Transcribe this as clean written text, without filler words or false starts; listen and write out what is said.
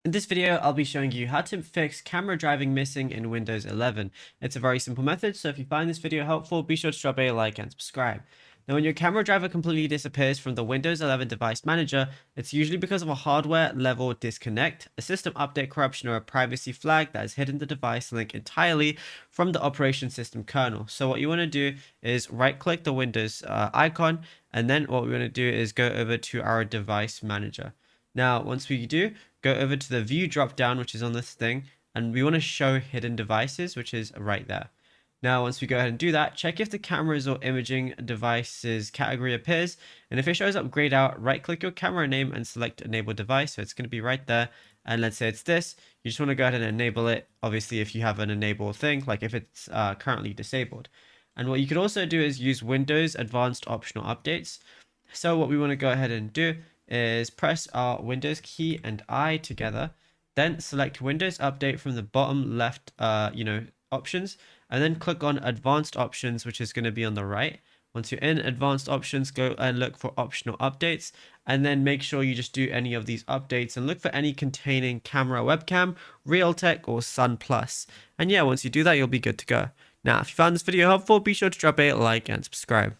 In this video, I'll be showing you how to fix camera driving missing in Windows 11. It's a very simple method, so if you find this video helpful, be sure to drop a like and subscribe. Now, when your camera driver completely disappears from the Windows 11 device manager, it's usually because of a hardware level disconnect, a system update corruption, or a privacy flag that has hidden the device link entirely from the operation system kernel. So what you want to do is right click the Windows icon, and then what we want to do is go over to our device manager. Now, once we do, go over to the view drop down, which is on this thing, and we want to show hidden devices, which is right there. Now, once we go ahead and do that, check if the cameras or imaging devices category appears. And if it shows up grayed out, right click your camera name and select enable device. So it's going to be right there. And let's say it's this, you just want to go ahead and enable it. Obviously, if you have an enable thing, like if it's currently disabled. And what you could also do is use Windows advanced optional updates. So what we want to go ahead and do is press our Windows key and I together, then select Windows Update from the bottom left, options, and then click on Advanced Options, which is going to be on the right. Once you're in Advanced Options, go and look for Optional Updates, and then make sure you just do any of these updates and look for any containing camera webcam, Realtek, or Sun Plus. And yeah, once you do that, you'll be good to go. Now, if you found this video helpful, be sure to drop a like and subscribe.